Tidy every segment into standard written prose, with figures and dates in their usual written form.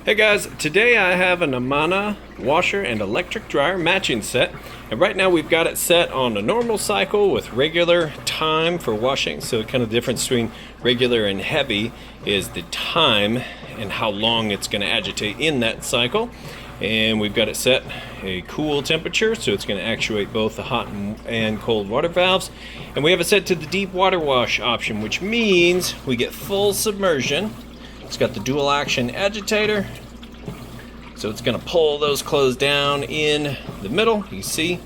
Hey guys, today I have an Amana washer and electric dryer matching set, and right now we've got it set on a normal cycle with regular time for washing. So kind of the difference between regular and heavy is the time and how long it's going to agitate in that cycle. And we've got it set a cool temperature, so it's going to actuate both the hot and cold water valves. And we have it set to the deep water wash option, which means we get full submersion. It's got the dual action agitator, so it's going to pull those clothes down in the middle. You see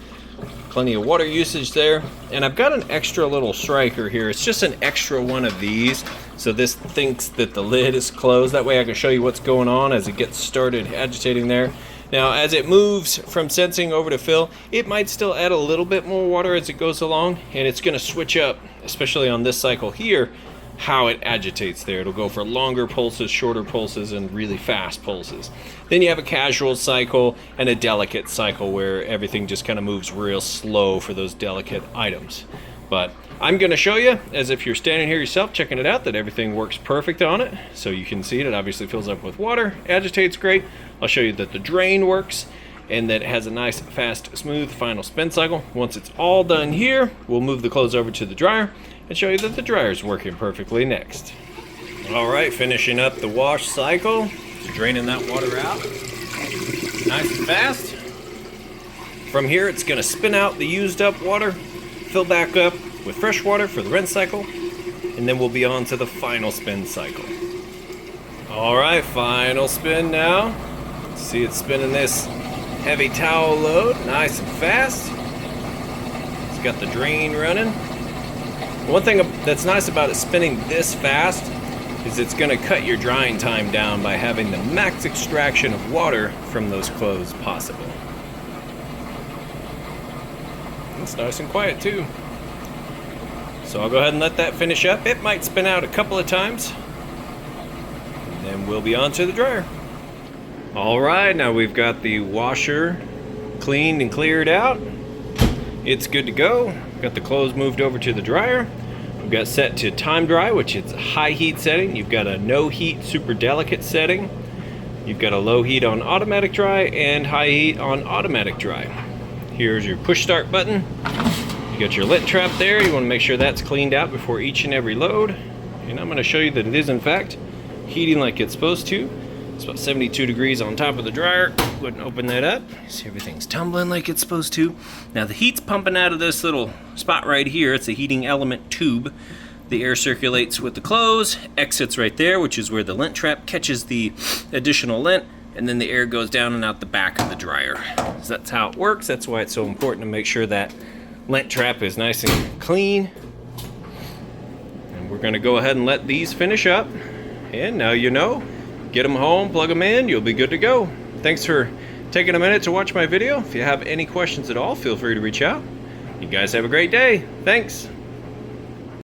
plenty of water usage there. And I've got an extra little striker here. It's just an extra one of these, so this thinks that the lid is closed. That way I can show you what's going on as it gets started agitating there. Now as it moves from sensing over to fill, it might still add a little bit more water as it goes along, and it's going to switch up, especially on this cycle here, how it agitates there. It'll go for longer pulses, shorter pulses, and really fast pulses. Then you have a casual cycle and a delicate cycle where everything just kind of moves real slow for those delicate items. But I'm going to show you, as if you're standing here yourself checking it out, that everything works perfect on it. So you can see it obviously fills up with water, agitates great. I'll show you that the drain works and that it has a nice, fast, smooth final spin cycle. Once it's all done here, we'll move the clothes over to the dryer and show you that the dryer is working perfectly next. All right, finishing up the wash cycle, draining that water out nice and fast. From here, it's going to spin out the used up water, fill back up with fresh water for the rinse cycle, and then we'll be on to the final spin cycle. All right, final spin now. See it spinning this heavy towel load nice and fast. It's got the drain running. One thing that's nice about it spinning this fast is it's going to cut your drying time down by having the max extraction of water from those clothes possible. It's nice and quiet too. So I'll go ahead and let that finish up. It might spin out a couple of times, and then we'll be on to the dryer. All right, now we've got the washer cleaned and cleared out. It's good to go. Got the clothes moved over to the dryer. We've got set to time dry, which is a high heat setting. You've got a no heat super delicate setting. You've got a low heat on automatic dry and high heat on automatic dry. Here's your push start button. You got your lint trap there. You want to make sure that's cleaned out before each and every load. And I'm going to show you that it is in fact heating like it's supposed to. It's about 72 degrees on top of the dryer. Go ahead and open that up. See, everything's tumbling like it's supposed to. Now the heat's pumping out of this little spot right here. It's a heating element tube. The air circulates with the clothes, exits right there, which is where the lint trap catches the additional lint, and then the air goes down and out the back of the dryer. So that's how it works. That's why it's so important to make sure that lint trap is nice and clean. And we're gonna go ahead and let these finish up. And now you know. Get them home, plug them in, you'll be good to go. Thanks for taking a minute to watch my video. If you have any questions at all, feel free to reach out. You guys have a great day. Thanks.